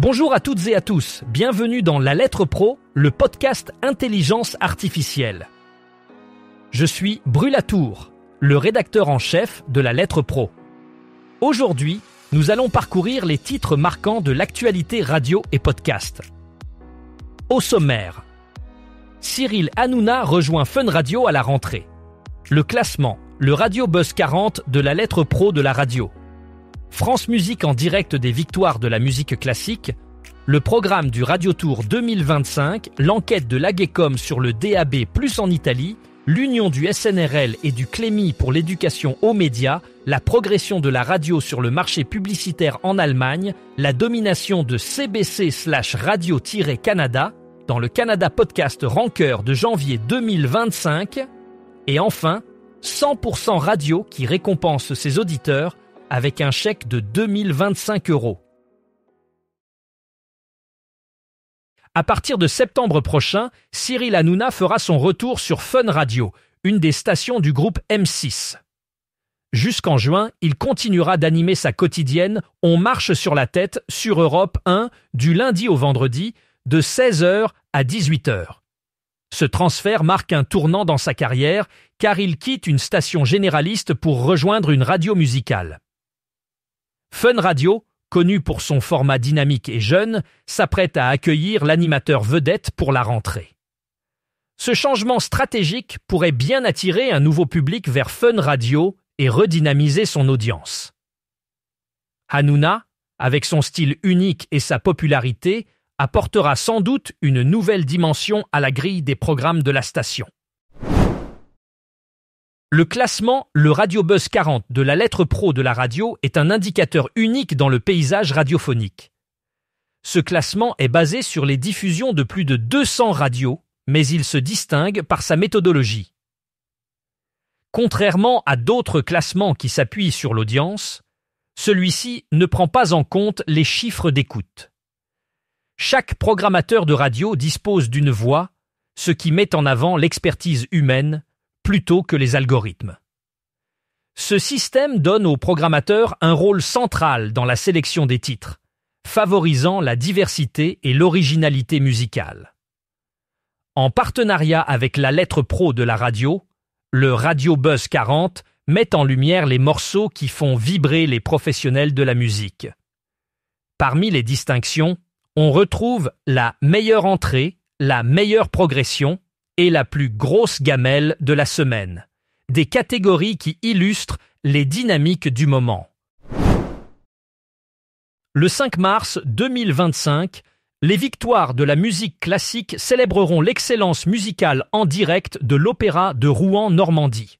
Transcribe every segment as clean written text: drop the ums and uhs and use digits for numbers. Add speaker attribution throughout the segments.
Speaker 1: Bonjour à toutes et à tous, bienvenue dans La Lettre Pro, le podcast Intelligence Artificielle. Je suis Brulatour, le rédacteur en chef de La Lettre Pro. Aujourd'hui, nous allons parcourir les titres marquants de l'actualité radio et podcast. Au sommaire, Cyril Hanouna rejoint Fun Radio à la rentrée. Le classement, le Radio Buzz 40 de La Lettre Pro de la radio. France Musique en direct des victoires de la musique classique, le programme du Radio Tour 2025, l'enquête de l'Agecom sur le DAB+ en Italie, l'union du SNRL et du CLEMI pour l'éducation aux médias, la progression de la radio sur le marché publicitaire en Allemagne, la domination de CBC/Radio-Canada dans le Canada Podcast Ranker de janvier 2025, et enfin 100% Radio qui récompense ses auditeurs avec un chèque de 2025 €. À partir de septembre prochain, Cyril Hanouna fera son retour sur Fun Radio, une des stations du groupe M6. Jusqu'en juin, il continuera d'animer sa quotidienne « On marche sur la tête » sur Europe 1 du lundi au vendredi, de 16h à 18h. Ce transfert marque un tournant dans sa carrière car il quitte une station généraliste pour rejoindre une radio musicale. Fun Radio, connu pour son format dynamique et jeune, s'apprête à accueillir l'animateur vedette pour la rentrée. Ce changement stratégique pourrait bien attirer un nouveau public vers Fun Radio et redynamiser son audience. Hanouna, avec son style unique et sa popularité, apportera sans doute une nouvelle dimension à la grille des programmes de la station. Le classement, le Radio Buzz 40 de la Lettre Pro de la radio est un indicateur unique dans le paysage radiophonique. Ce classement est basé sur les diffusions de plus de 200 radios, mais il se distingue par sa méthodologie. Contrairement à d'autres classements qui s'appuient sur l'audience, celui-ci ne prend pas en compte les chiffres d'écoute. Chaque programmateur de radio dispose d'une voix, ce qui met en avant l'expertise humaine, plutôt que les algorithmes. Ce système donne aux programmateurs un rôle central dans la sélection des titres, favorisant la diversité et l'originalité musicale. En partenariat avec la Lettre Pro de la radio, le Radio Buzz 40 met en lumière les morceaux qui font vibrer les professionnels de la musique. Parmi les distinctions, on retrouve la meilleure entrée, la meilleure progression, et la plus grosse gamelle de la semaine. Des catégories qui illustrent les dynamiques du moment. Le 5 mars 2025, les victoires de la musique classique célébreront l'excellence musicale en direct de l'Opéra de Rouen-Normandie.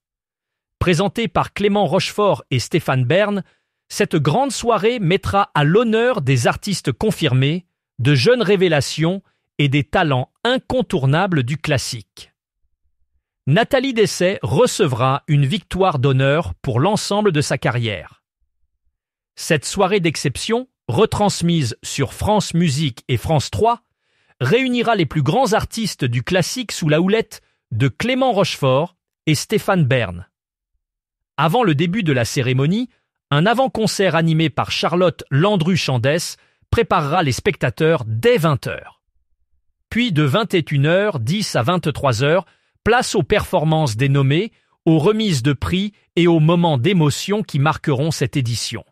Speaker 1: Présentée par Clément Rochefort et Stéphane Bern, cette grande soirée mettra à l'honneur des artistes confirmés, de jeunes révélations et des talents incontournables du classique. Nathalie Dessay recevra une victoire d'honneur pour l'ensemble de sa carrière. Cette soirée d'exception, retransmise sur France Musique et France 3, réunira les plus grands artistes du classique sous la houlette de Clément Rochefort et Stéphane Bern. Avant le début de la cérémonie, un avant-concert animé par Charlotte Landru-Chandès préparera les spectateurs dès 20h. Puis de 21h10 à 23h, place aux performances des nommés, aux remises de prix et aux moments d'émotion qui marqueront cette édition.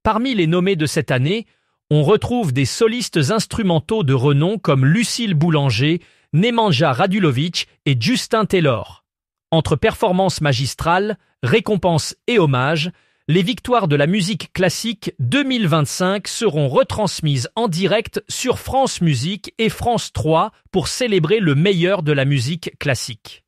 Speaker 1: Parmi les nommés de cette année, on retrouve des solistes instrumentaux de renom comme Lucille Boulanger, Nemanja Radulovic et Justin Taylor. Entre performances magistrales, récompenses et hommages, les victoires de la musique classique 2025 seront retransmises en direct sur France Musique et France 3 pour célébrer le meilleur de la musique classique.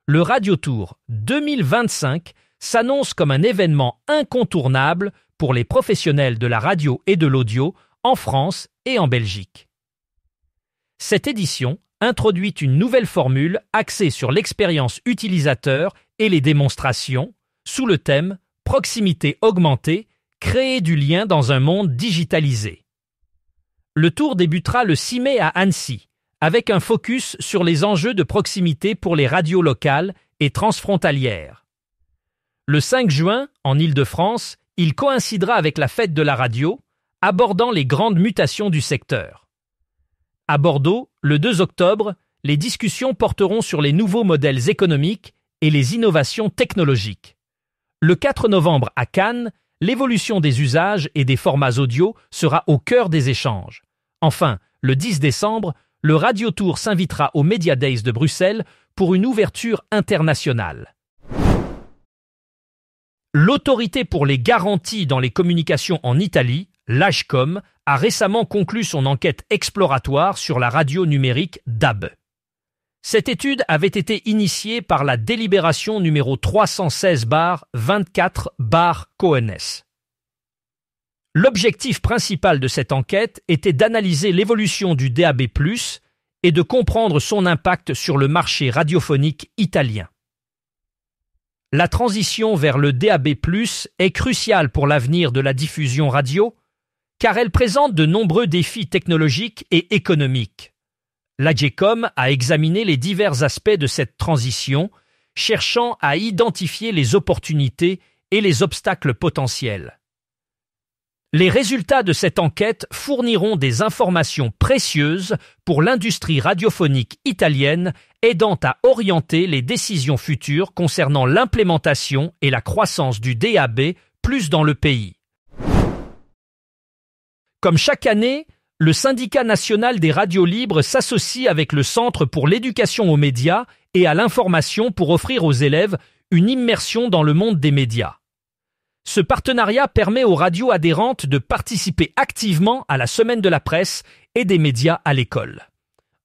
Speaker 1: Le Radio Tour 2025 s'annonce comme un événement incontournable pour les professionnels de la radio et de l'audio en France et en Belgique. Cette édition introduit une nouvelle formule axée sur l'expérience utilisateur et les démonstrations, sous le thème « Proximité augmentée, créer du lien dans un monde digitalisé ». Le tour débutera le 6 mai à Annecy, avec un focus sur les enjeux de proximité pour les radios locales et transfrontalières. Le 5 juin, en Île-de-France, il coïncidera avec la fête de la radio, abordant les grandes mutations du secteur. À Bordeaux, le 2 octobre, les discussions porteront sur les nouveaux modèles économiques et les innovations technologiques. Le 4 novembre à Cannes, l'évolution des usages et des formats audio sera au cœur des échanges. Enfin, le 10 décembre, le Radio Tour s'invitera au Media Days de Bruxelles pour une ouverture internationale. L'Autorité pour les garanties dans les communications en Italie, l'AGCOM, a récemment conclu son enquête exploratoire sur la radio numérique DAB. Cette étude avait été initiée par la délibération numéro 316-24-CONS. L'objectif principal de cette enquête était d'analyser l'évolution du DAB+, et de comprendre son impact sur le marché radiophonique italien. La transition vers le DAB+, est cruciale pour l'avenir de la diffusion radio, car elle présente de nombreux défis technologiques et économiques. L'AGCOM a examiné les divers aspects de cette transition, cherchant à identifier les opportunités et les obstacles potentiels. Les résultats de cette enquête fourniront des informations précieuses pour l'industrie radiophonique italienne, aidant à orienter les décisions futures concernant l'implémentation et la croissance du DAB+ dans le pays. Comme chaque année, le Syndicat national des radios libres s'associe avec le Centre pour l'éducation aux médias et à l'information pour offrir aux élèves une immersion dans le monde des médias. Ce partenariat permet aux radios adhérentes de participer activement à la Semaine de la presse et des médias à l'école.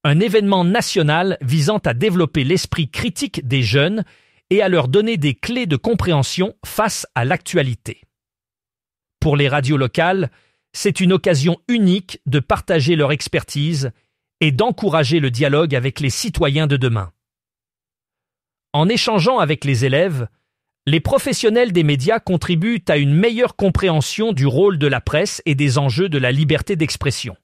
Speaker 1: Un événement national visant à développer l'esprit critique des jeunes et à leur donner des clés de compréhension face à l'actualité. Pour les radios locales, c'est une occasion unique de partager leur expertise et d'encourager le dialogue avec les citoyens de demain. En échangeant avec les élèves, les professionnels des médias contribuent à une meilleure compréhension du rôle de la presse et des enjeux de la liberté d'expression.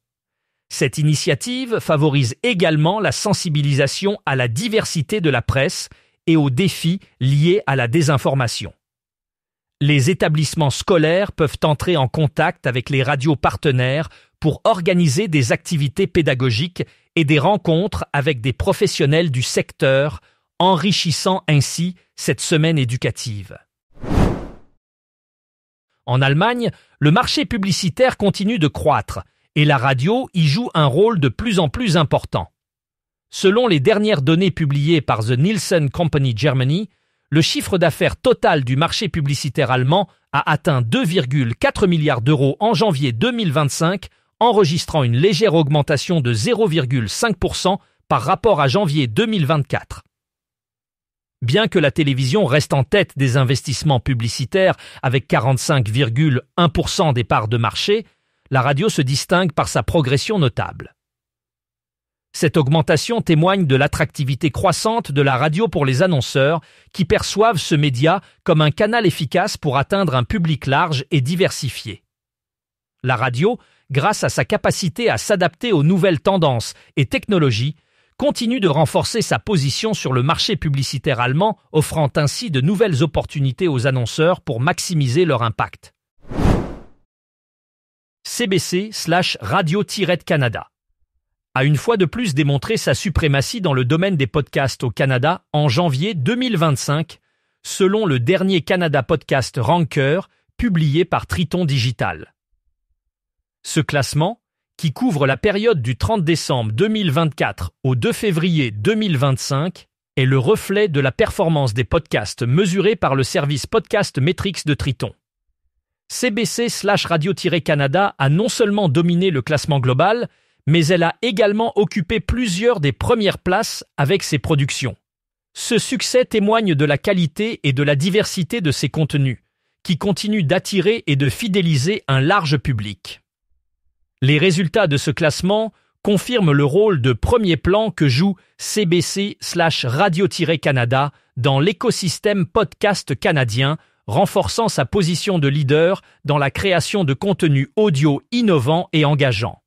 Speaker 1: Cette initiative favorise également la sensibilisation à la diversité de la presse et aux défis liés à la désinformation. Les établissements scolaires peuvent entrer en contact avec les radios partenaires pour organiser des activités pédagogiques et des rencontres avec des professionnels du secteur, enrichissant ainsi cette semaine éducative. En Allemagne, le marché publicitaire continue de croître et la radio y joue un rôle de plus en plus important. Selon les dernières données publiées par The Nielsen Company Germany, le chiffre d'affaires total du marché publicitaire allemand a atteint 2,4 milliards d'euros en janvier 2025, enregistrant une légère augmentation de 0,5% par rapport à janvier 2024. Bien que la télévision reste en tête des investissements publicitaires avec 45,1% des parts de marché, la radio se distingue par sa progression notable. Cette augmentation témoigne de l'attractivité croissante de la radio pour les annonceurs qui perçoivent ce média comme un canal efficace pour atteindre un public large et diversifié. La radio, grâce à sa capacité à s'adapter aux nouvelles tendances et technologies, continue de renforcer sa position sur le marché publicitaire allemand, offrant ainsi de nouvelles opportunités aux annonceurs pour maximiser leur impact. CBC/Radio-Canada a une fois de plus démontré sa suprématie dans le domaine des podcasts au Canada en janvier 2025, selon le dernier Canada Podcast Ranker publié par Triton Digital. Ce classement, qui couvre la période du 30 décembre 2024 au 2 février 2025, est le reflet de la performance des podcasts mesurés par le service Podcast Metrics de Triton. CBC/Radio-Canada a non seulement dominé le classement global, mais elle a également occupé plusieurs des premières places avec ses productions. Ce succès témoigne de la qualité et de la diversité de ses contenus, qui continuent d'attirer et de fidéliser un large public. Les résultats de ce classement confirment le rôle de premier plan que joue CBC/Radio-Canada dans l'écosystème podcast canadien, renforçant sa position de leader dans la création de contenus audio innovants et engageants.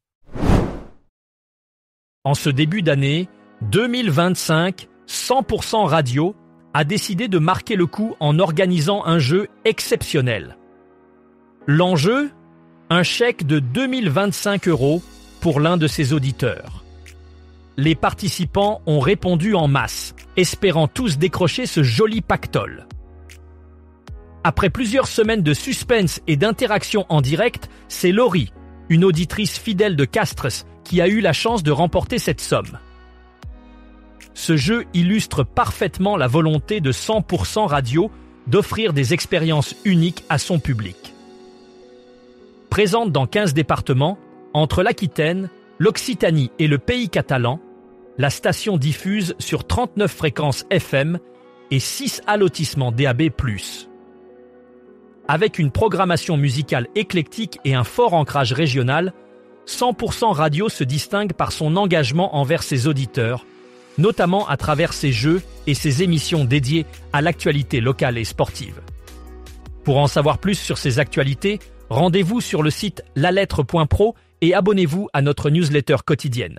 Speaker 1: En ce début d'année 2025, 100% Radio a décidé de marquer le coup en organisant un jeu exceptionnel. L'enjeu ? Un chèque de 2025 € pour l'un de ses auditeurs. Les participants ont répondu en masse, espérant tous décrocher ce joli pactole. Après plusieurs semaines de suspense et d'interaction en direct, c'est Laurie, une auditrice fidèle de Castres, qui a eu la chance de remporter cette somme. Ce jeu illustre parfaitement la volonté de 100% Radio d'offrir des expériences uniques à son public. Présente dans 15 départements, entre l'Aquitaine, l'Occitanie et le Pays catalan, la station diffuse sur 39 fréquences FM et 6 allotissements DAB+. Avec une programmation musicale éclectique et un fort ancrage régional, 100% Radio se distingue par son engagement envers ses auditeurs, notamment à travers ses jeux et ses émissions dédiées à l'actualité locale et sportive. Pour en savoir plus sur ces actualités, rendez-vous sur le site lalettre.pro et abonnez-vous à notre newsletter quotidienne.